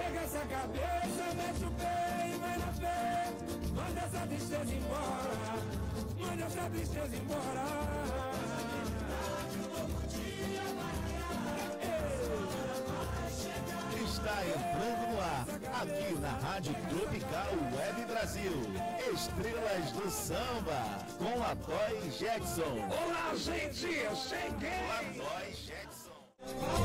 Pega essa cabeça, mete o pé e vai na fé. Manda essa tristeza embora. Manda essa tristeza embora. Está entrando no ar, aqui na Rádio Tropical Web Brasil. Estrelas do Samba, com Latoy Jackson. Olá, gente, cheguei! Latoy Jackson.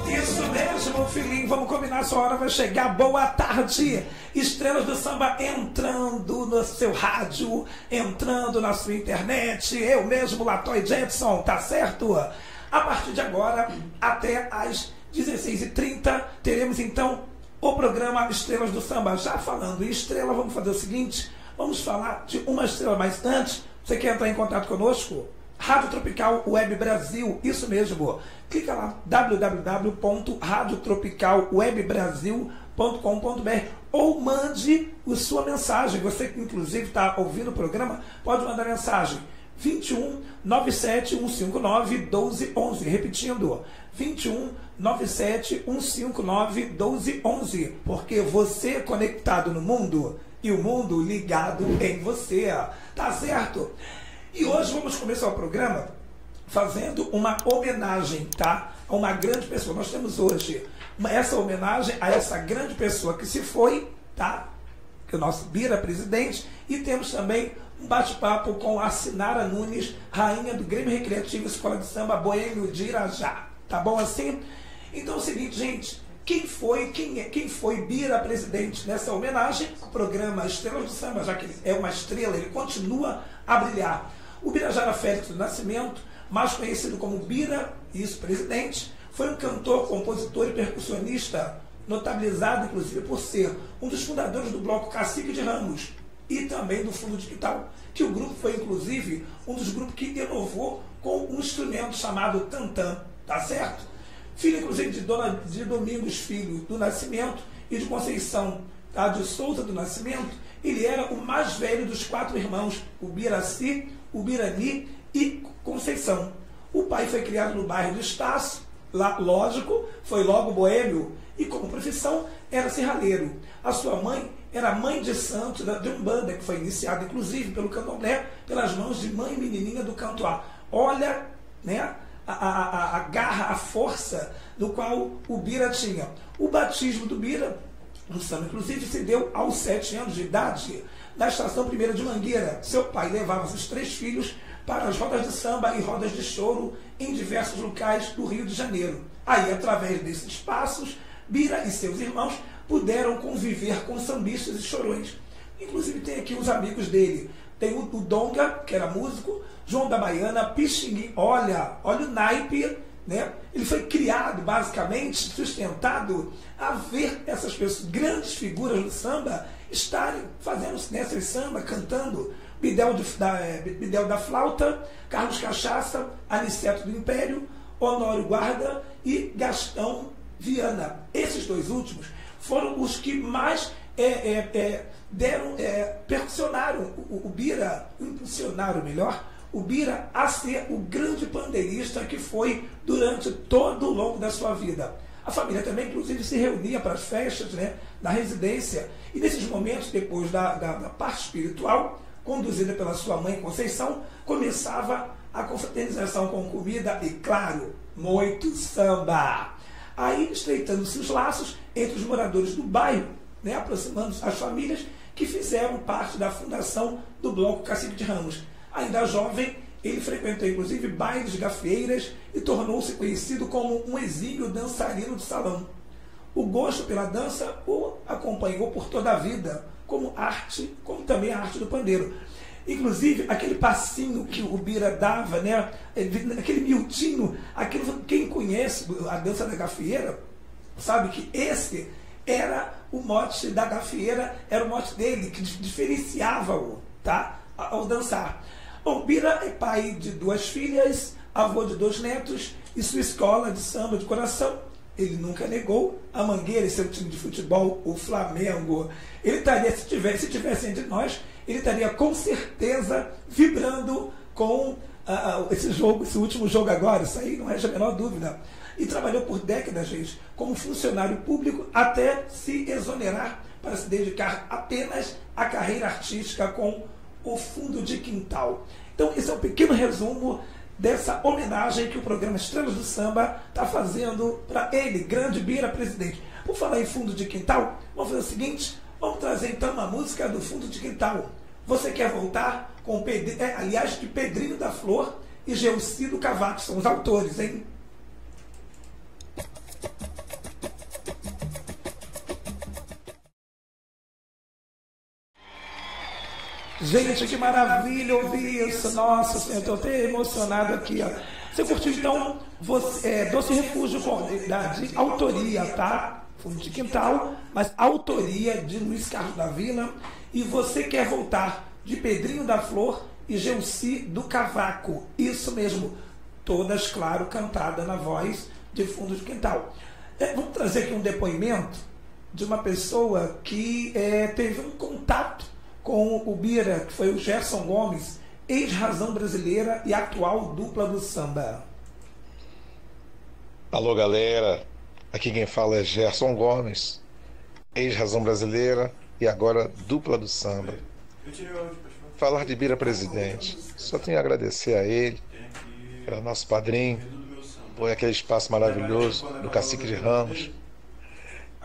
Isso mesmo, filhinho, vamos combinar, sua hora vai chegar. Boa tarde, Estrelas do Samba entrando no seu rádio, entrando na sua internet. Eu mesmo, Latoy Jackson, tá certo? A partir de agora, até às 16h30, teremos então o programa Estrelas do Samba. Já falando em estrela, vamos fazer o seguinte, vamos falar de uma estrela, mas antes, você quer entrar em contato conosco? Rádio Tropical Web Brasil, isso mesmo. Clica lá, www.radiotropicalwebbrasil.com.br ou mande a sua mensagem. Você que inclusive está ouvindo o programa, pode mandar mensagem 21 97 159 1211. Repetindo, 21 97 159 1211. Porque você é conectado no mundo e o mundo ligado em você. Tá certo? E hoje vamos começar o programa fazendo uma homenagem, tá? A uma grande pessoa. Nós temos hoje essa homenagem a essa grande pessoa que se foi, tá? Que é o nosso Bira presidente. E temos também um bate-papo com a Sinara Nunes, rainha do Grêmio Recreativo Escola de Samba Boêmio de Irajá. Tá bom assim? Então é o seguinte, gente. Quem foi Bira presidente nessa homenagem? O programa Estrelas do Samba, já que ele é uma estrela, ele continua a brilhar. O Birajara Félix do Nascimento, mais conhecido como Bira, isso, presidente, foi um cantor, compositor e percussionista, notabilizado inclusive por ser um dos fundadores do bloco Cacique de Ramos e também do Fundo de Quintal, que o grupo foi inclusive um dos grupos que inovou com um instrumento chamado tantã, tá certo? Filho inclusive de Domingos Filho do Nascimento e de Conceição, tá, de Souza do Nascimento. Ele era o mais velho dos 4 irmãos, o Biraci, o Birani e Conceição. O pai foi criado no bairro do Estácio, lá, lógico, foi logo boêmio, e como profissão era serralheiro. A sua mãe era mãe de santo de Umbanda, que foi iniciada inclusive pelo candomblé, pelas mãos de mãe menininha do Cantoá. Olha, né, a garra, a força do qual o Bira tinha. O batismo do Bira no samba, inclusive, se deu aos 7 anos de idade, na Estação 1ª de Mangueira. Seu pai levava seus 3 filhos para as rodas de samba e rodas de choro em diversos locais do Rio de Janeiro. Aí, através desses passos, Bira e seus irmãos puderam conviver com sambistas e chorões. Inclusive, tem aqui os amigos dele. Tem o Donga, que era músico, João da Baiana, Pixinguim. Olha o naipe, né? Ele foi criado, basicamente, sustentado a ver essas pessoas, grandes figuras do samba, estarem fazendo nessa samba, cantando. Bidel da Flauta, Carlos Cachaça, Aniceto do Império, Honório Guarda e Gastão Viana. Esses 2 últimos foram os que mais percussionaram o Bira, impulsionaram melhor, o Bira a ser o grande pandeirista que foi durante todo o longo da sua vida. A família também, inclusive, se reunia para as festas, né, na residência, e nesses momentos, depois da parte espiritual, conduzida pela sua mãe Conceição, começava a confraternização com comida e, claro, muito samba. Aí, estreitando-se os laços entre os moradores do bairro, né, aproximando-se as famílias que fizeram parte da fundação do bloco Cacique de Ramos. Ainda jovem, ele frequentou inclusive bailes, gafeiras e tornou-se conhecido como um exímio dançarino de salão. O gosto pela dança o acompanhou por toda a vida, como também a arte do pandeiro. Inclusive, aquele passinho que o Bira dava, né, aquele miudinho, quem conhece a dança da gafieira, sabe que esse era o mote da gafieira, era o mote dele, que diferenciava-o, tá, ao dançar. Bom, Bira é pai de 2 filhas, avô de 2 netos e sua escola de samba de coração. Ele nunca negou a Mangueira e seu time de futebol, o Flamengo. Ele estaria, se tivesse entre nós, ele estaria com certeza vibrando com esse último jogo agora. Isso aí não é a menor dúvida. e trabalhou por décadas, gente, como funcionário público até se exonerar para se dedicar apenas à carreira artística com o Fundo de Quintal. Então, esse é um pequeno resumo dessa homenagem que o programa Estrelas do Samba está fazendo para ele, grande Bira Presidente. Por falar em Fundo de Quintal, vamos fazer o seguinte, vamos trazer então uma música do Fundo de Quintal. Você quer voltar com aliás, de Pedrinho da Flor e Gelsi do Cavaco, são os autores, hein? Gente, que maravilha ouvir isso. Nossa Senhora, estou até emocionado aqui, ó. Você curtiu, então, Doce Refúgio de autoria, tá? Fundo de Quintal, mas autoria de Luiz Carlos da Vila. E Você Quer Voltar, de Pedrinho da Flor e Gelsi do Cavaco. Isso mesmo, todas, claro, cantadas na voz de Fundo de Quintal. Vamos trazer aqui um depoimento de uma pessoa que teve um contato com o Bira, que foi o Gerson Gomes, ex-Razão Brasileira e atual dupla do samba. Alô, galera. Aqui quem fala é Gerson Gomes, ex-Razão Brasileira e agora dupla do samba. Falar de Bira Presidente, só tenho a agradecer a ele, era nosso padrinho, foi aquele espaço maravilhoso do Cacique de Ramos.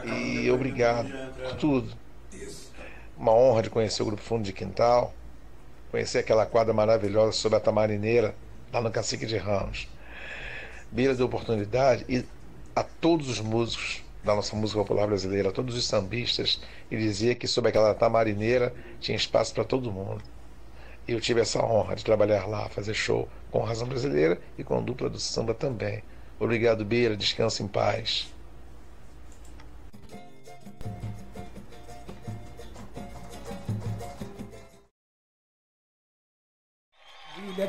E obrigado por tudo. Uma honra de conhecer o Grupo Fundo de Quintal, conhecer aquela quadra maravilhosa sobre a Tamarineira, lá no Cacique de Ramos. Bira deu oportunidade e a todos os músicos da nossa música popular brasileira, a todos os sambistas, e dizia que sobre aquela Tamarineira tinha espaço para todo mundo. E eu tive essa honra de trabalhar lá, fazer show com a Razão Brasileira e com a dupla do samba também. Obrigado, Bira, descanse em paz.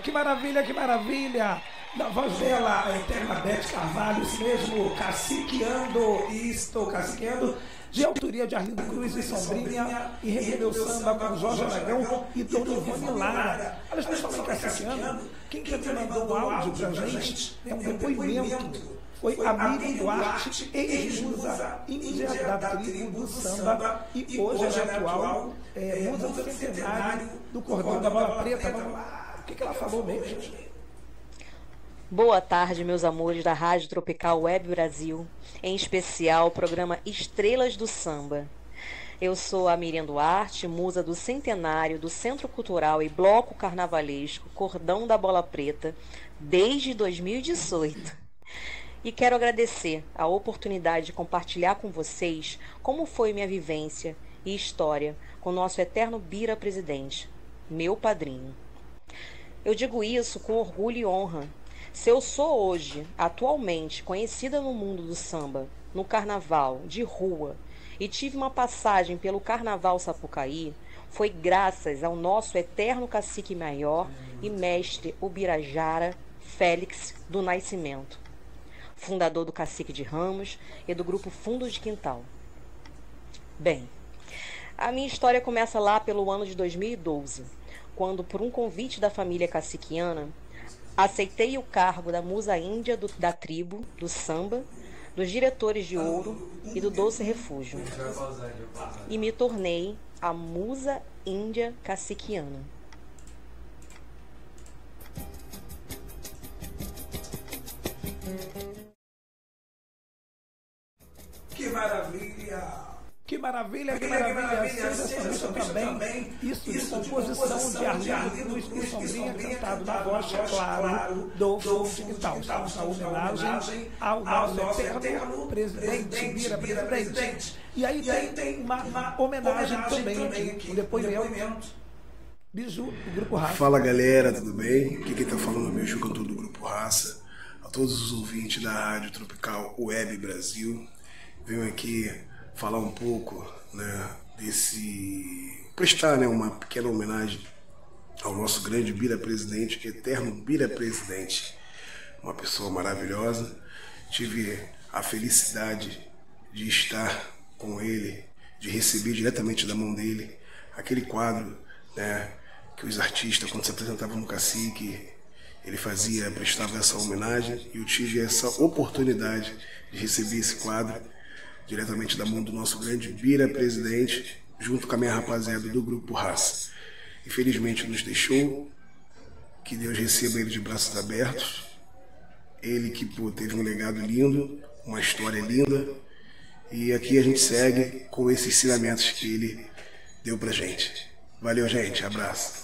Que maravilha, que maravilha! Da voz dela, a eterna Beth Carvalho, isso mesmo, Caciqueando, de autoria de Arlindo Cruz e Sombrinha, e recebeu o samba com Jorge Aragão e Dona Ivone Lara. Olha, especialmente Caciqueando, quem também mandou um áudio pra gente, um depoimento, foi a Miriam Duarte, ex-musa índia da tribo do samba, e hoje é atual musa do centenário do Cordão da Bola Preta. Vamos lá. O que ela falou mesmo, gente? Boa tarde, meus amores da Rádio Tropical Web Brasil, em especial o programa Estrelas do Samba. Eu sou a Miriam Duarte, musa do centenário do Centro Cultural e Bloco Carnavalesco Cordão da Bola Preta, desde 2018. E quero agradecer a oportunidade de compartilhar com vocês como foi minha vivência e história com o nosso eterno Bira Presidente, meu padrinho. Eu digo isso com orgulho e honra. Se eu sou hoje, atualmente, conhecida no mundo do samba, no carnaval, de rua, e tive uma passagem pelo Carnaval Sapucaí, foi graças ao nosso eterno cacique maior e mestre Ubirajara Félix do Nascimento, fundador do Cacique de Ramos e do Grupo Fundo de Quintal. Bem, a minha história começa lá pelo ano de 2012, quando, por um convite da família caciquiana, aceitei o cargo da musa índia da tribo, do samba, dos diretores de ouro e do Doce Refúgio. E me tornei a musa índia caciquiana. Que maravilha! Que maravilha, que maravilha, seja também, isso de composição de Arlindo Cruz e Sombrinha, cantado na voz, claro, do Fundo de Quintal. Estamos na homenagem ao nosso eterno presidente, Bira Presidente. E aí tem uma homenagem também aqui, um depoimento. Biju, do Grupo Raça. Fala, galera, tudo bem? Aqui quem tá falando é o meu cantor do Grupo Raça. A todos os ouvintes da Rádio Tropical Web Brasil, venho aqui falar um pouco, né, prestar, né, uma pequena homenagem ao nosso grande Bira Presidente, que é eterno Bira Presidente, uma pessoa maravilhosa. Tive a felicidade de estar com ele, de receber diretamente da mão dele aquele quadro, né, que os artistas, quando se apresentavam no Cacique, ele prestava essa homenagem, e eu tive essa oportunidade de receber esse quadro diretamente da mão do nosso grande Bira Presidente, junto com a minha rapaziada do Grupo Raça. Infelizmente nos deixou, que Deus receba ele de braços abertos. Ele que teve um legado lindo, uma história linda, e aqui a gente segue com esses ensinamentos que ele deu pra gente. Valeu, gente, abraço.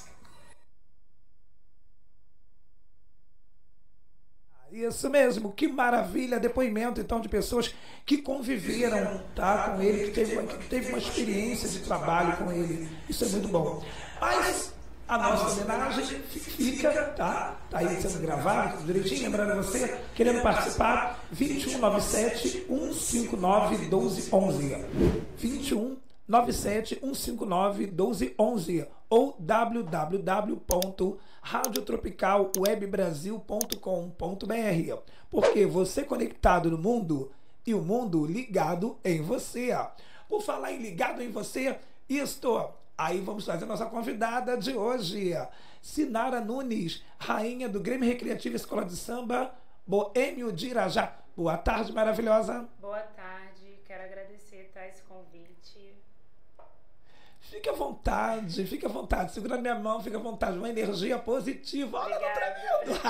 Isso mesmo, que maravilha, depoimento então de pessoas que conviveram, tá, com ele, que teve uma experiência de trabalho com ele. Isso é muito bom. Mas a nossa homenagem fica, tá aí sendo gravado, tudo direitinho. Lembrando você, querendo participar, 2197-159-1211. 2197-159-1211 ou www.radiotropicalwebbrasil.com.br, porque você conectado no mundo e o mundo ligado em você. Por falar em ligado em você, aí vamos fazer a nossa convidada de hoje, Sinara Nunes, rainha do Grêmio Recreativo Escola de Samba Boêmio de Irajá. Boa tarde, maravilhosa. Boa tarde, quero agradecer, esse convite. Fique à vontade, segura minha mão, fique à vontade, uma energia positiva. Olha, eu tô tremendo.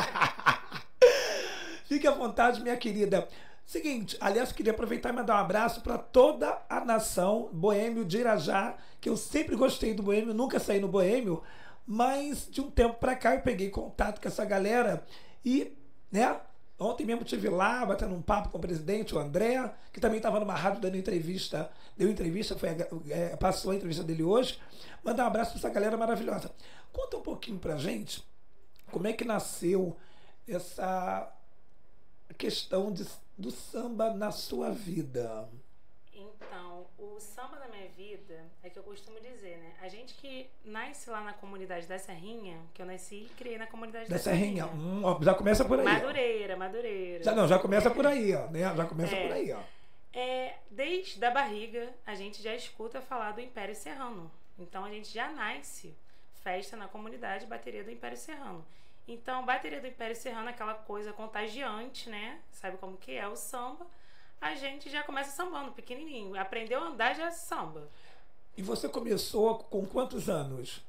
Fique à vontade, minha querida. Seguinte, aliás, queria aproveitar e mandar um abraço para toda a nação Boêmio de Irajá, que eu sempre gostei do Boêmio, nunca saí no Boêmio, mas de um tempo para cá eu peguei contato com essa galera e, né, ontem mesmo estive lá, batendo um papo com o presidente, o André, que também estava numa rádio dando entrevista, passou a entrevista dele hoje. Mandar um abraço para essa galera maravilhosa. Conta um pouquinho pra gente como é que nasceu essa questão do samba na sua vida. Então, o samba na minha vida é que eu costumo dizer, né? A gente que nasce lá na comunidade da Serrinha, que eu nasci e criei na comunidade da Serrinha. Já começa por aí. Madureira. Já começa por aí, ó, né? Já começa por aí, ó. Desde a barriga, a gente já escuta falar do Império Serrano. Então, a gente já nasce festa na comunidade bateria do Império Serrano. Então, bateria do Império Serrano é aquela coisa contagiante, né? Sabe como que é o samba? A gente já começa sambando, pequenininho. Aprendeu a andar, já samba. E você começou com quantos anos?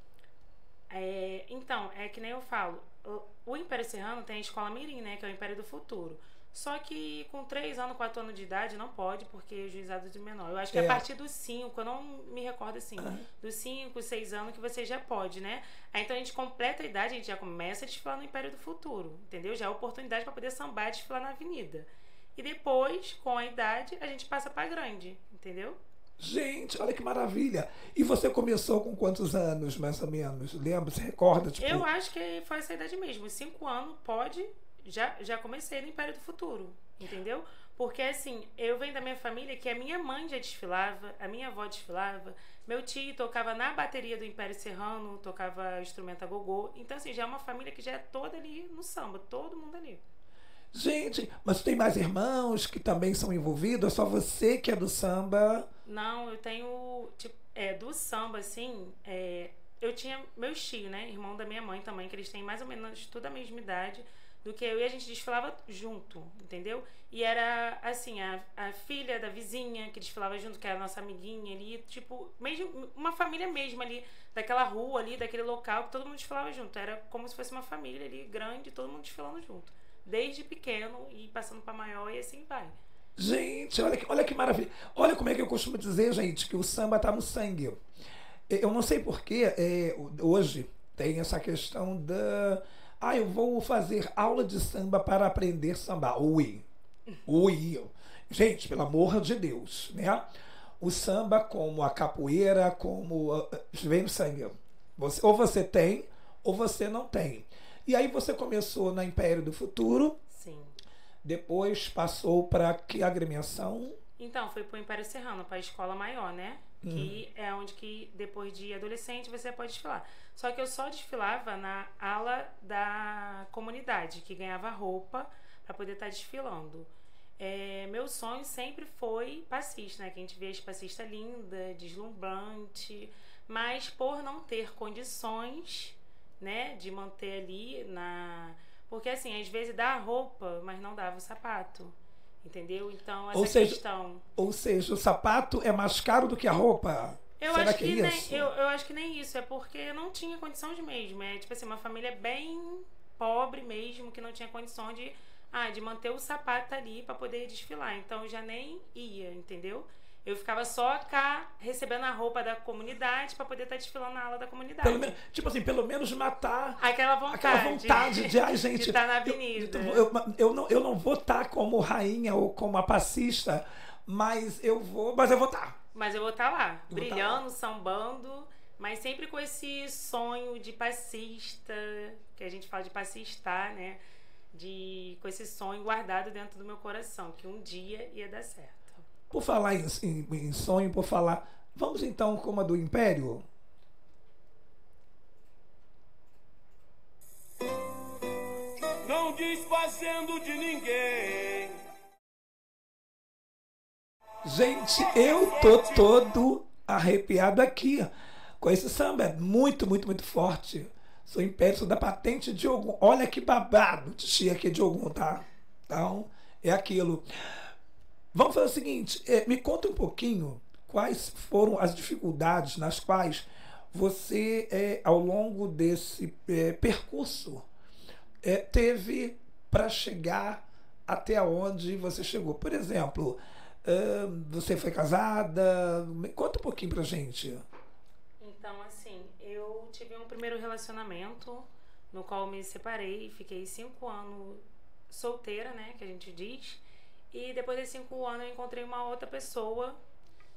Então, é que nem eu falo. O Império Serrano tem a Escola Mirim, né? Que é o Império do Futuro. Só que com 3 anos, 4 anos de idade, não pode, porque é juizado de menor. Eu acho que a partir dos 5, eu não me recordo assim, dos 5, 6 anos que você já pode, né? Aí então a gente completa a idade, a gente já começa a desfilar no Império do Futuro, entendeu? Já é a oportunidade para poder sambar e desfilar na avenida. E depois, com a idade, a gente passa para grande, entendeu? Gente, olha que maravilha! E você começou com quantos anos, mais ou menos? Lembra? Você recorda? Tipo... Eu acho que foi essa idade mesmo. 5 anos, pode... Já comecei no Império do Futuro, entendeu? Porque assim, eu venho da minha família que a minha mãe já desfilava, a minha avó desfilava, meu tio tocava na bateria do Império Serrano, tocava instrumento a gogô. Então assim, já é uma família que já é toda ali no samba, todo mundo ali. Gente, mas tem mais irmãos que também são envolvidos? É só você que é do samba? Não, eu tenho, tipo, do samba, assim, eu tinha meus tios, né, irmão da minha mãe também, que eles têm mais ou menos toda a mesma idade do que eu, e a gente desfilava junto, entendeu? E era, assim, a filha da vizinha que desfilava junto, que era a nossa amiguinha ali, tipo, mesmo, uma família mesmo ali, daquela rua ali, daquele local, que todo mundo desfilava junto. Era como se fosse uma família ali, grande, todo mundo desfilando junto. Desde pequeno e passando para maior e assim vai. Gente, olha que maravilha. Olha como é que eu costumo dizer, gente, que o samba tá no sangue. Eu não sei porquê, hoje tem essa questão da... eu vou fazer aula de samba para aprender samba. Ui. Gente, pelo amor de Deus, né? O samba, como a capoeira, vem no sangue. Ou você tem, ou você não tem. E aí você começou na Império do Futuro. Sim. Depois passou para que agremiação? Então, foi para o Império Serrano, para a escola maior, né? Que é onde que depois de adolescente você pode desfilar. Só que eu só desfilava na ala da comunidade, que ganhava roupa para poder estar desfilando. Meu sonho sempre foi passista, né? Que a gente vê as passistas linda, deslumbrante, mas por não ter condições, né, de manter ali Porque, assim, às vezes dá a roupa, mas não dava o sapato. Entendeu? Então, Ou essa seja, questão... Ou seja, o sapato é mais caro do que a roupa? Eu Será acho que é que nem, isso? eu acho que nem isso. É porque eu não tinha condições mesmo. É, tipo assim, uma família bem pobre mesmo, que não tinha condições de manter o sapato ali para poder desfilar. Então, eu já nem ia, entendeu? Eu ficava só cá recebendo a roupa da comunidade para poder estar desfilando na ala da comunidade. Pelo menos matar aquela vontade de ai, gente, de estar na avenida. Eu não vou estar como rainha ou como a passista, mas eu vou estar. Mas eu vou estar lá, brilhando, sambando, mas sempre com esse sonho de passista, que a gente fala de passistar, né? Com esse sonho guardado dentro do meu coração, que um dia ia dar certo. Por falar em sonho, vamos então com uma do Império? Não desfazendo de ninguém. Gente, eu tô todo arrepiado aqui com esse samba. É muito, muito, muito forte. Sou Império, sou da Patente de Ogum. Olha que babado de tia aqui de Ogum, tá? Então, é aquilo. Vamos fazer o seguinte, me conta um pouquinho quais foram as dificuldades nas quais você, ao longo desse percurso, teve para chegar até onde você chegou. Por exemplo, você foi casada? Conta um pouquinho pra gente. Então, assim, eu tive um primeiro relacionamento no qual me separei, fiquei 5 anos solteira, né, que a gente diz. E depois de 5 anos eu encontrei uma outra pessoa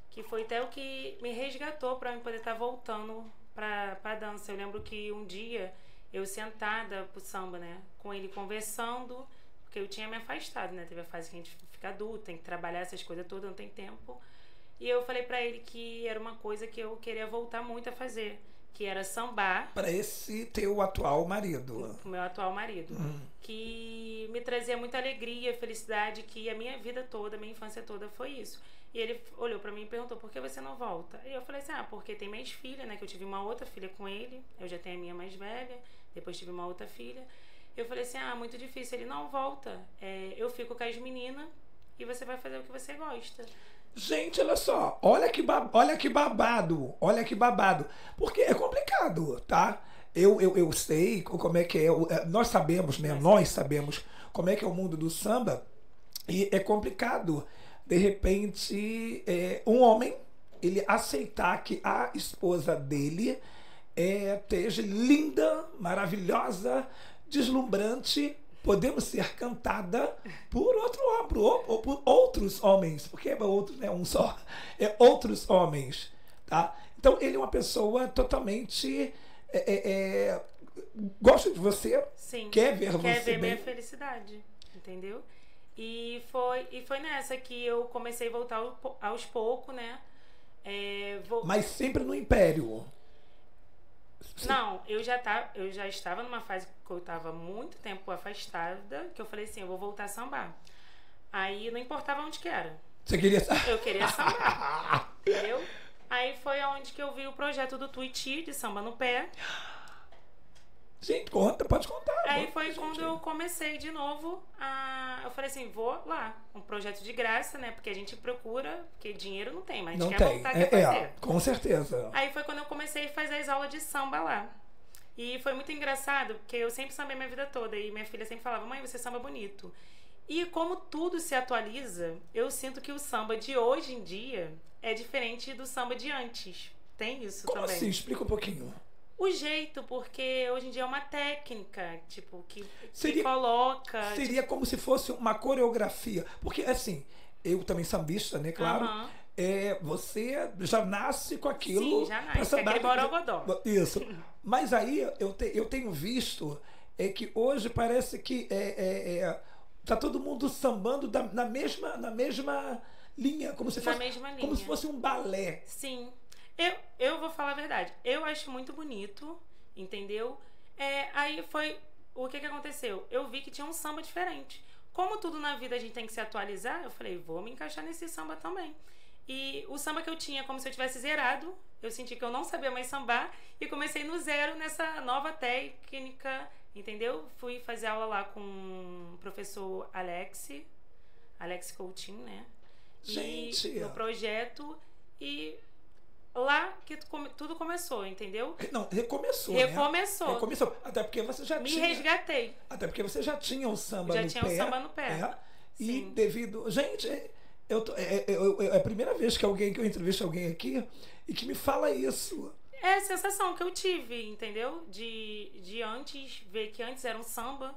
que foi até o que me resgatou para eu poder estar voltando para dança. Eu lembro que um dia eu sentada pro samba, né, com ele conversando, porque eu tinha me afastado, né, teve a fase que a gente fica adulta, tem que trabalhar essas coisas todas, não tem tempo. E eu falei para ele que era uma coisa que eu queria voltar muito a fazer, que era sambar. Para esse teu atual marido. O meu atual marido. Que me trazia muita alegria, felicidade, que a minha vida toda, a minha infância toda foi isso. E ele olhou pra mim e perguntou, por que você não volta? E eu falei assim, porque tem minhas filhas, né, que eu tive uma outra filha com ele, eu já tenho a minha mais velha, depois tive uma outra filha. Eu falei assim, muito difícil. Ele, não, volta, eu fico com as meninas e você vai fazer o que você gosta. Gente, olha só, olha que babado, porque é complicado, tá? Eu sei como é que é, nós sabemos, né? Nós sabemos como é que é o mundo do samba, e é complicado, de repente, um homem, ele aceitar que a esposa dele esteja linda, maravilhosa, deslumbrante, podemos ser cantada por outro homem, ou por outros homens, porque outros não é um só, outros homens, tá? Então ele é uma pessoa totalmente gosta de você, sim, quer ver minha felicidade, entendeu? E foi nessa que eu comecei a voltar aos poucos, né? Mas sempre no Império. Sim. Não, eu já estava numa fase que eu estava muito tempo afastada, que eu falei assim, eu vou voltar a sambar. Aí não importava onde que era. Você queria... Eu queria sambar, entendeu? Aí foi onde que eu vi o projeto do Tuiuti, de Samba no Pé. Gente, pode contar. Aí foi quando eu comecei de novo eu falei assim, vou lá, um projeto de graça, né? Porque a gente procura, porque dinheiro não tem, mas a gente quer voltar, quer fazer. Com certeza. Aí foi quando eu comecei a fazer as aulas de samba lá. E foi muito engraçado, porque eu sempre sambei minha vida toda, e minha filha sempre falava, mãe, você samba bonito. E como tudo se atualiza, eu sinto que o samba de hoje em dia é diferente do samba de antes. Tem isso como também. Assim? Explica um pouquinho. O jeito, porque hoje em dia é uma técnica, tipo, que coloca... Seria como se fosse uma coreografia. Porque, assim, eu também sambista, né, claro. Você já nasce com aquilo. Sim, já nasce, aquele borogodó. Isso. Mas aí, eu tenho visto que hoje parece que tá todo mundo sambando na mesma linha, como se fosse um balé. Sim. Eu vou falar a verdade. Eu acho muito bonito, entendeu? Aí foi... O que aconteceu? Eu vi que tinha um samba diferente. Como tudo na vida a gente tem que se atualizar, eu falei, vou me encaixar nesse samba também. E o samba que eu tinha, como se eu tivesse zerado, eu senti que eu não sabia mais sambar e comecei no zero nessa nova técnica entendeu? Fui fazer aula lá com o professor Alex Coutinho, né? Gente! E no projeto, e lá que tudo começou, entendeu? Não, recomeçou, Recomeçou. Né? Recomeçou. Até porque você já tinha... Me resgatei. Até porque você já tinha o samba no pé. Já tinha o samba no pé. E Sim. devido... Gente, é a primeira vez que eu entrevisto alguém aqui e que me fala isso. É a sensação que eu tive, entendeu? De antes, ver que antes era um samba.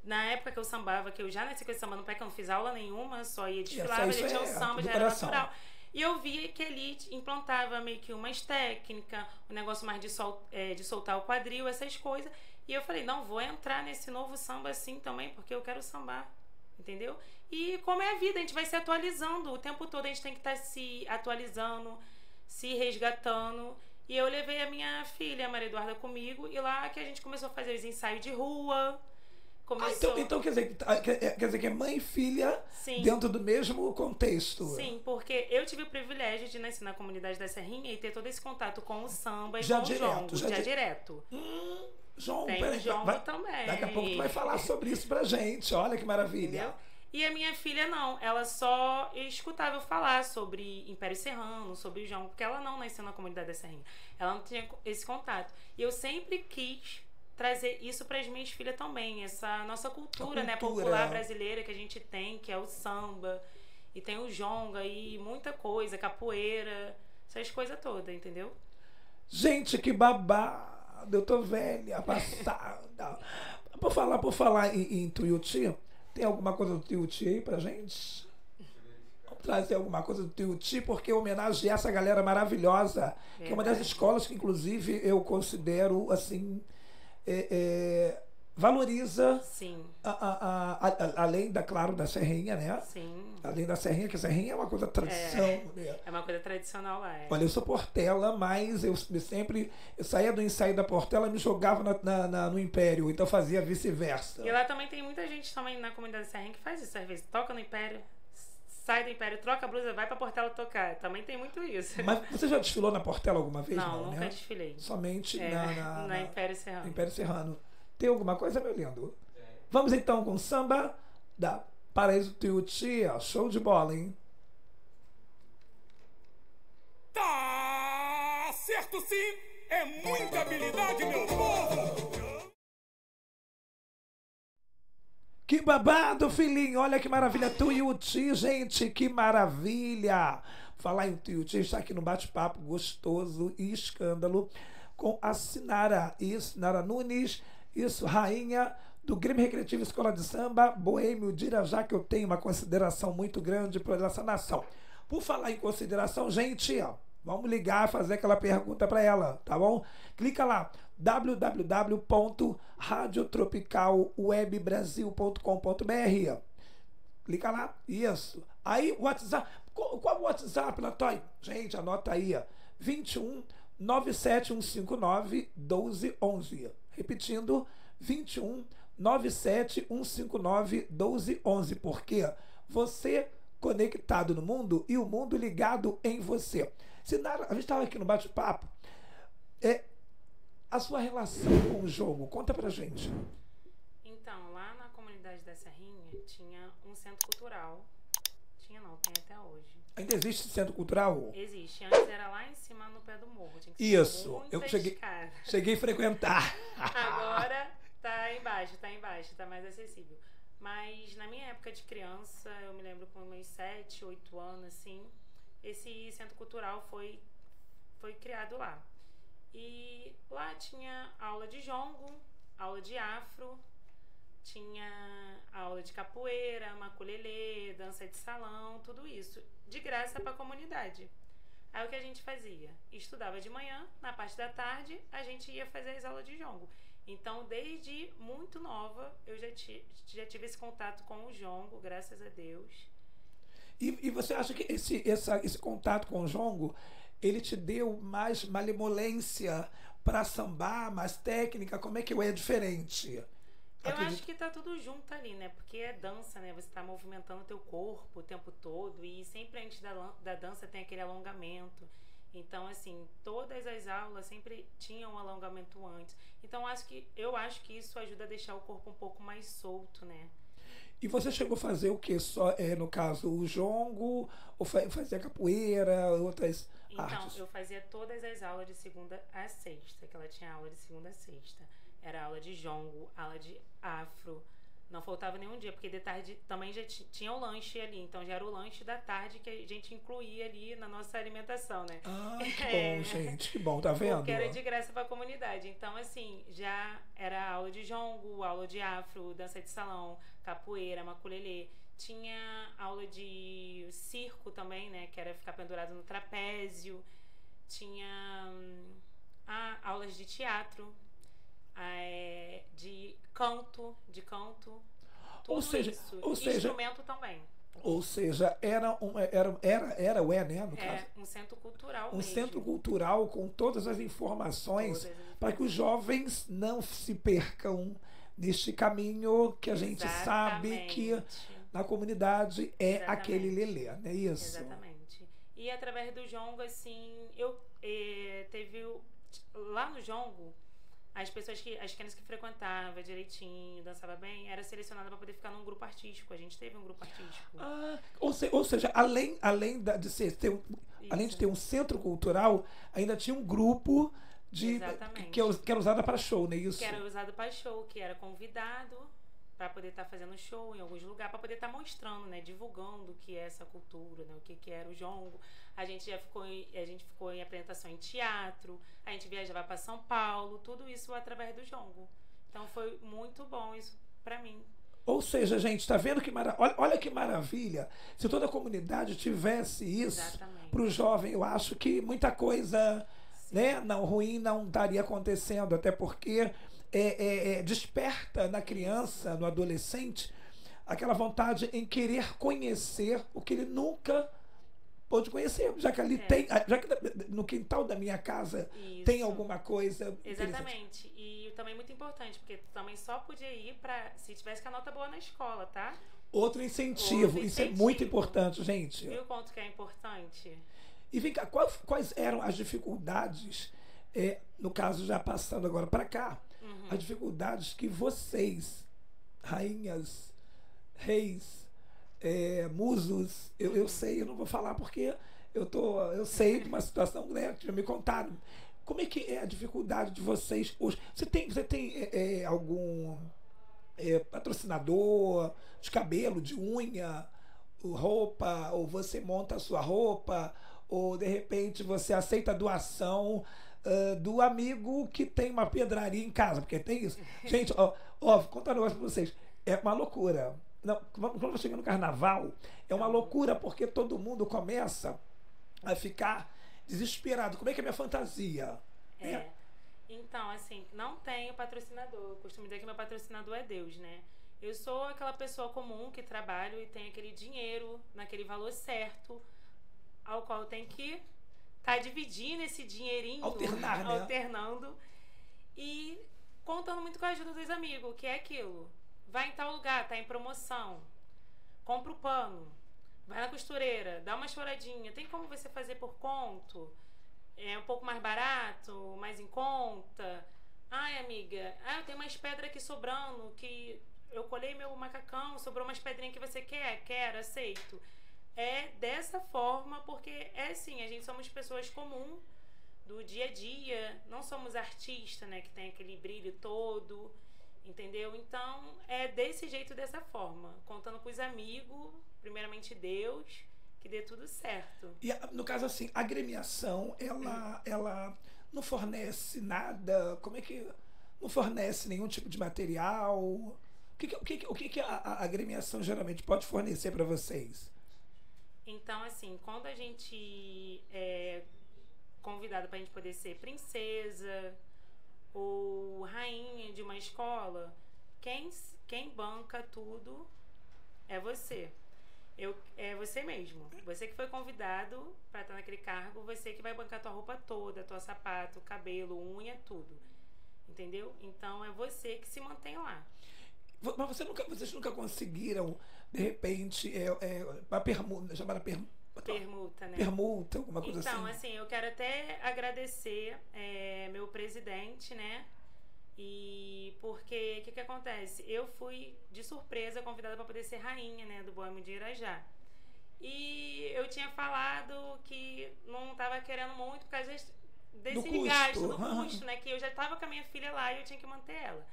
Na época que eu sambava, que eu já nasci com esse samba no pé, que eu não fiz aula nenhuma, só ia desfilar, já tinha o samba, já era natural. E eu via que ali implantava meio que umas técnicas, um negócio mais de soltar o quadril, essas coisas. E eu falei, não, vou entrar nesse novo samba assim também, porque eu quero sambar, entendeu? E como é a vida, a gente vai se atualizando o tempo todo, a gente tem que estar se atualizando, se resgatando. E eu levei a minha filha, a Maria Eduarda, comigo, e lá que a gente começou a fazer os ensaios de rua. Então quer dizer que é mãe e filha. Sim. Dentro do mesmo contexto. Sim, porque eu tive o privilégio de nascer na comunidade da Serrinha e ter todo esse contato com o samba e com o jongo. Já direto. Jongo, tem jongo também. Daqui a pouco tu vai falar sobre isso pra gente. Olha que maravilha. Entendeu? E a minha filha não, ela só escutava eu falar sobre Império Serrano, sobre o jongo, porque ela não nasceu na comunidade da Serrinha. Ela não tinha esse contato. E eu sempre quis trazer isso para as minhas filhas também, essa nossa cultura, né, popular brasileira que a gente tem, que é o samba, e tem o jonga e muita coisa, capoeira, essas coisas todas, entendeu? Gente, que babado, eu tô velha, passada. Por falar em Tuiuti, tem alguma coisa do Tuiuti aí pra gente? Vamos trazer alguma coisa do Tuiuti, porque homenagear essa galera maravilhosa, que é uma das escolas que, inclusive, eu considero, assim... valoriza, sim, além claro, da Serrinha, né? Sim. Além da Serrinha, que a Serrinha é uma coisa tradição. É uma coisa tradicional lá. Olha, eu sou Portela, mas eu saía do ensaio da Portela e me jogava no Império, então fazia vice-versa. E lá também tem muita gente também na comunidade da Serrinha que faz isso, às vezes toca no Império, sai do Império, troca a blusa, vai pra Portela tocar. Também tem muito isso. Mas você já desfilou na Portela alguma vez? Não, nunca né? desfilei. Somente na Império Serrano. Império Serrano. Tem alguma coisa, meu lindo? Vamos então com o samba da Paraíso Tuiuti. Show de bola, hein? Tá certo sim! É muita habilidade, meu povo! Que babado, filhinho! Olha que maravilha! Tuiuti, gente, que maravilha! Falar em Tuiuti, está aqui no bate-papo gostoso e escândalo com a Sinara Nunes, isso, rainha do Grêmio Recreativo Escola de Samba, Boêmio de Irajá, que eu tenho uma consideração muito grande por essa nação. Por falar em consideração, gente, vamos ligar, fazer aquela pergunta para ela, tá bom? Clica lá, www.radiotropicalwebbrasil.com.br. Clica lá, isso. Aí, WhatsApp, qual o WhatsApp, Latoy? Gente, anota aí, 21 97159 1211. Repetindo, 21 97159 1211. Porque você conectado no mundo e o mundo ligado em você. Sinara, a gente estava aqui no bate-papo. A sua relação com o jogo, conta pra gente. Então, lá na comunidade da Serrinha tinha um centro cultural. Tinha não, tem até hoje. Ainda existe centro cultural? Existe. Antes era lá em cima no pé do morro. Tinha que isso, eu cheguei a frequentar. Agora tá embaixo, tá mais acessível. Mas na minha época de criança, eu me lembro com meus 7, 8 anos, assim, esse centro cultural foi criado lá. E lá tinha aula de jongo, aula de afro, tinha aula de capoeira, maculelê, dança de salão, tudo isso, de graça para a comunidade. Aí o que a gente fazia? Estudava de manhã, na parte da tarde a gente ia fazer as aulas de jongo. Então, desde muito nova, eu já tive esse contato com o jongo, graças a Deus. E você acha que esse contato com o jongo, ele te deu mais malemolência para sambar, mais técnica? Como é que é diferente? Eu acho que tá tudo junto ali, né? Porque é dança, né? Você tá movimentando o teu corpo o tempo todo e sempre antes da dança tem aquele alongamento. Então, assim, todas as aulas sempre tinham um alongamento antes. Então, eu acho que isso ajuda a deixar o corpo um pouco mais solto, né? E você chegou a fazer o quê? Só, no caso, o jongo, ou fazia capoeira, outras artes? Então, eu fazia todas as aulas de segunda a sexta, que ela tinha aula de segunda a sexta. Era aula de jongo, aula de afro. Não faltava nenhum dia, porque de tarde também já tinha o lanche ali. Então já era o lanche da tarde que a gente incluía ali na nossa alimentação, né? Ah, que bom, gente. Que bom, tá vendo? Porque era de graça pra comunidade. Então, assim, já era aula de jongo, aula de afro, dança de salão, capoeira, maculelê. Tinha aula de circo também, né? Que era ficar pendurado no trapézio. Tinha aulas de teatro. De canto, tudo ou seja, isso. Ou seja, instrumento também. Ou seja, né, no caso, um centro cultural mesmo. Centro cultural com todas as informações para que os jovens não se percam neste caminho que a gente sabe que na comunidade é aquele lelê, não é isso? Exatamente. E através do jongo, assim, teve lá no jongo, as crianças que frequentavam direitinho, dançava bem, era selecionada para poder ficar num grupo artístico. A gente teve um grupo artístico. Ou seja, além de ter um centro cultural, ainda tinha um grupo que era usado para show, não é isso? Que era usado para show, que era convidado para poder estar fazendo show em alguns lugares, para poder estar mostrando, né, divulgando o que é essa cultura, né, o que era o jongo. A gente ficou em apresentação em teatro, a gente viajava para São Paulo, tudo isso através do jongo. Então foi muito bom isso para mim. Ou seja, gente, tá vendo que olha que maravilha. Se toda a comunidade tivesse isso para o jovem, eu acho que muita coisa, né, ruim não estaria acontecendo, até porque desperta na criança, no adolescente, aquela vontade em querer conhecer o que ele nunca pôde conhecer, já que ali tem, já que no quintal da minha casa tem alguma coisa. Exatamente. E também muito importante, porque tu também só podia ir se tivesse com a nota boa na escola, tá? Outro incentivo. Isso é muito importante, gente. Viu o quanto que é importante? E vem cá, quais eram as dificuldades, no caso, já passando agora para cá, as dificuldades que vocês, rainhas, reis, musos, eu sei, eu não vou falar porque eu sei de uma situação, né, que já me contaram. Como é que é a dificuldade de vocês hoje? Você tem algum patrocinador de cabelo, de unha, roupa, ou você monta a sua roupa, ou de repente você aceita a doação do amigo que tem uma pedraria em casa, porque tem isso. Gente, vou contar um negócio pra vocês. É uma loucura. Não, quando chega no carnaval, é uma loucura porque todo mundo começa a ficar desesperado. Como é que é a minha fantasia? Então, assim, não tenho patrocinador. Eu costumo dizer que meu patrocinador é Deus, né? Eu sou aquela pessoa comum que trabalho e tem aquele dinheiro naquele valor certo, ao qual eu tenho que estar dividindo esse dinheirinho, alternando e contando muito com a ajuda dos amigos, que é aquilo. Vai em tal lugar, tá em promoção, compra o pano, vai na costureira, dá uma choradinha. Tem como você fazer por conto? É um pouco mais barato, mais em conta. Ai, amiga, eu tenho umas pedras aqui sobrando, que eu colhei meu macacão, sobrou umas pedrinhas que você quer? Quero, aceito. É dessa forma, porque assim, a gente somos pessoas comuns do dia a dia, não somos artistas, né, que tem aquele brilho todo, entendeu? Então, é desse jeito, dessa forma, contando com os amigos, primeiramente Deus, que dê tudo certo. E no caso assim, a agremiação, ela não fornece nada, como é que não fornece nenhum tipo de material? O que a agremiação geralmente pode fornecer para vocês? Então, assim, quando a gente é convidado para a gente poder ser princesa ou rainha de uma escola, quem banca tudo é você. É você mesmo. Você que foi convidado para estar naquele cargo, você que vai bancar tua roupa toda, tua sapato, cabelo, unha, tudo. Entendeu? Então é você que se mantém lá. Mas vocês nunca conseguiram, de repente, Permuta, né? Permuta, alguma coisa então, assim. Então, eu quero até agradecer meu presidente, né? E porque, o que acontece? Eu fui, de surpresa, convidada para poder ser rainha, né? Do Boêmio de Irajá. E eu tinha falado que não estava querendo muito por causa desse gasto, do custo, né? Que eu já estava com a minha filha lá e eu tinha que manter ela.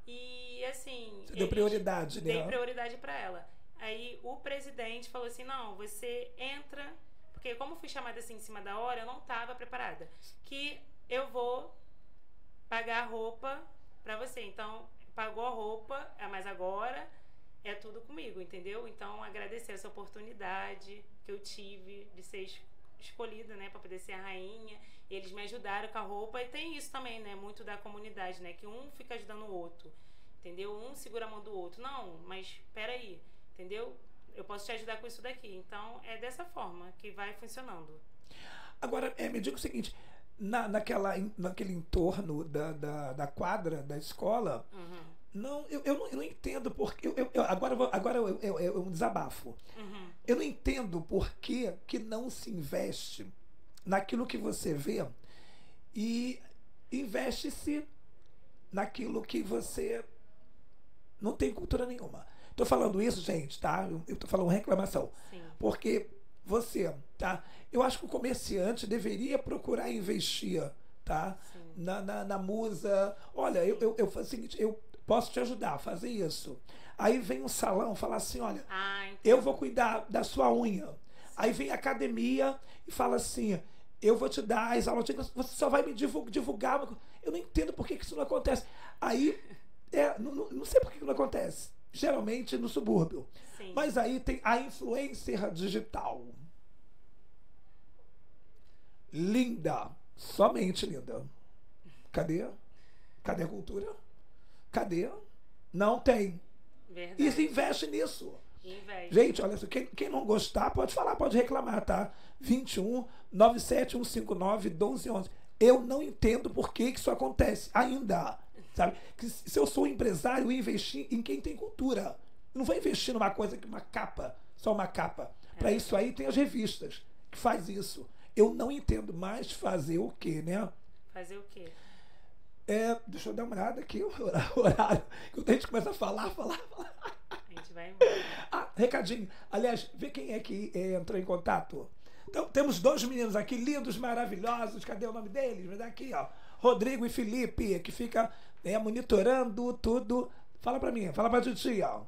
E, assim... Você deu prioridade, né? Dei prioridade para ela. Aí o presidente falou assim, não, você entra... Porque como fui chamada assim em cima da hora, eu não estava preparada. Que eu vou pagar a roupa para você. Então, pagou a roupa, mas agora é tudo comigo, entendeu? Então, agradecer essa oportunidade que eu tive de ser escolhida, né, para poder ser a rainha. Eles me ajudaram com a roupa. E tem isso também, né, muito da comunidade, né, que um fica ajudando o outro, entendeu? Um segura a mão do outro. Não, mas peraí, entendeu? Eu posso te ajudar com isso daqui. Então, é dessa forma que vai funcionando. Agora, me diga o seguinte, naquele entorno da quadra da escola, não, eu não entendo porque... agora é um desabafo. Eu não entendo por que não se investe naquilo que você vê e investe-se naquilo que você não tem cultura nenhuma. Tô falando isso, gente, tá? Eu tô falando reclamação. Sim. Porque você, tá? Eu acho que o comerciante deveria procurar investir, tá? Na musa. Olha, eu faço o seguinte, eu posso te ajudar a fazer isso. Aí vem um salão falar assim, olha, eu vou cuidar da sua unha. Aí vem a academia e fala assim, eu vou te dar as aulas, você só vai me divulgar. Eu não entendo por que isso não acontece. Aí, não sei por que não acontece. Geralmente no subúrbio. Sim. Mas aí tem a influencer digital. Linda. Somente linda. Cadê? Cadê a cultura? Cadê? Não tem. Verdade. E se investe nisso. Investe. Gente, olha só, quem não gostar, pode falar, pode reclamar, tá? 21 97 159 1211. Eu não entendo por que isso acontece ainda. Sabe? Que se eu sou um empresário, eu investir em quem tem cultura. Eu não vou investir numa coisa que uma capa, só uma capa. Para isso aí tem as revistas que faz isso. Eu não entendo mais fazer o quê, né? Fazer o quê? Deixa eu dar uma olhada aqui, o horário. Quando a gente começa a falar. A gente vai embora. Recadinho. Aliás, vê quem é que entrou em contato. Então, temos dois meninos aqui, lindos, maravilhosos. Cadê o nome deles? Mas aqui, ó. Rodrigo e Felipe, que fica monitorando tudo. Fala pra mim, fala pra Titi, ó.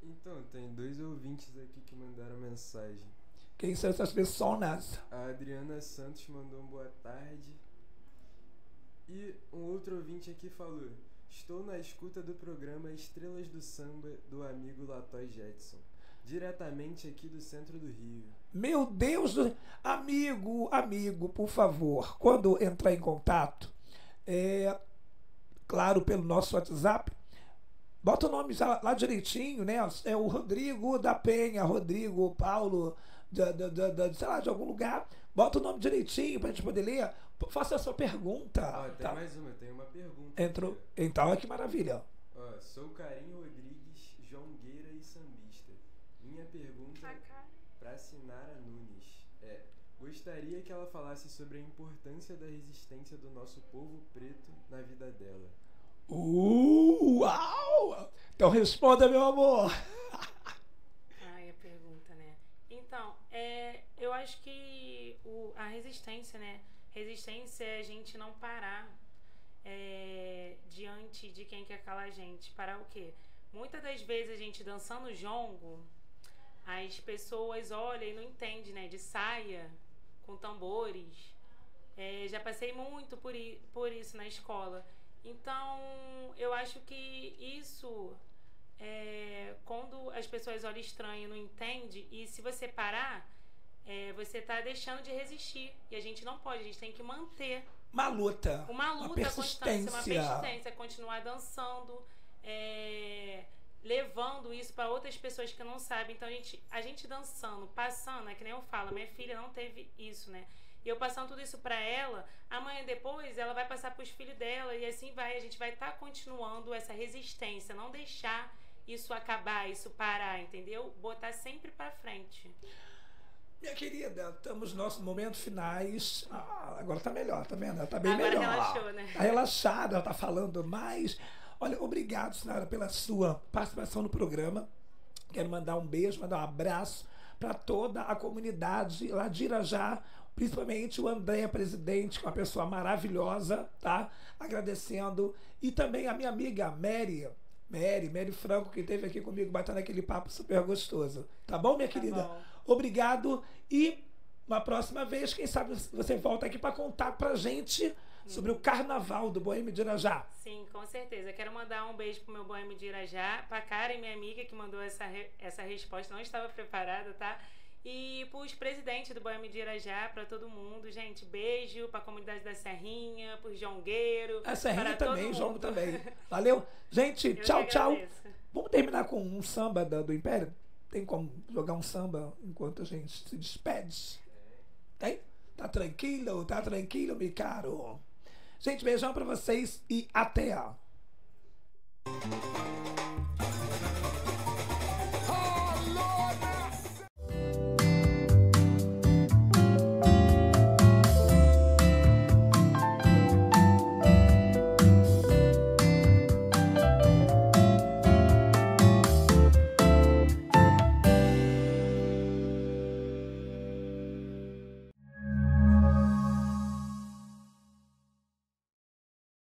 Então, tem 2 ouvintes aqui que mandaram mensagem. Quem são essas pessoas? A Adriana Santos mandou boa tarde. E um outro ouvinte aqui falou: estou na escuta do programa Estrelas do Samba do amigo Latoy Jetson, diretamente aqui do centro do Rio. Meu Deus do... Amigo, por favor, quando entrar em contato, claro, pelo nosso WhatsApp, bota o nome lá direitinho, né? É o Rodrigo da Penha, Rodrigo Paulo, sei lá, de algum lugar. Bota o nome direitinho pra gente poder ler. Faça a sua pergunta. Tem mais uma, tem uma pergunta. Entrou. Então, que maravilha. Sou Karim Rodrigues, jongueira e sambista. Minha pergunta para Sinara Nunes gostaria que ela falasse sobre a importância da resistência do nosso povo preto na vida dela. Uau! Então responda, meu amor. Ai, a pergunta, né? Então, eu acho que a resistência, né? Resistência é a gente não parar diante de quem quer calar a gente. Parar o quê? Muitas das vezes a gente dançando jongo, as pessoas olham e não entendem, né? De saia, com tambores. Já passei muito por isso na escola. Então, eu acho que isso, quando as pessoas olham estranho e não entendem, e se você parar, você está deixando de resistir. E a gente não pode, a gente tem que manter. Uma luta. Uma persistência. Constância, uma persistência, continuar dançando, levando isso para outras pessoas que não sabem. Então, a gente dançando, passando, que nem eu falo, minha filha não teve isso, né? E eu passando tudo isso para ela, amanhã depois ela vai passar para os filhos dela e assim vai. A gente vai estar continuando essa resistência, não deixar isso acabar, isso parar, entendeu? Botar sempre para frente. Minha querida, estamos nos nossos momentos finais. Agora tá melhor, tá vendo? Ela tá bem agora melhor. Relaxou, né? Tá relaxada, ela tá falando mais. Olha, obrigado, senhora, pela sua participação no programa. Quero mandar um beijo, mandar um abraço para toda a comunidade lá de Irajá, principalmente o André, presidente, que é uma pessoa maravilhosa, tá? Agradecendo. E também a minha amiga Mary Franco, que esteve aqui comigo batendo aquele papo super gostoso. Tá bom, minha querida? Bom. Obrigado. E uma próxima vez, quem sabe você volta aqui para contar pra gente sobre o carnaval do Boêmio de Irajá. Sim, com certeza. Quero mandar um beijo pro meu Boêmio de Irajá, pra Karen, minha amiga, que mandou essa resposta, não estava preparada, tá? E pros presidentes do Boêmio de Irajá, pra todo mundo, gente, beijo pra comunidade da Serrinha, pro Jongueiro. A Serrinha também, João também. Valeu? Gente, Eu tchau, que tchau. agradeço. Vamos terminar com um samba do Império? Tem como jogar um samba enquanto a gente se despede? Tem? Tá tranquilo, meu caro. Gente, beijão pra vocês e até.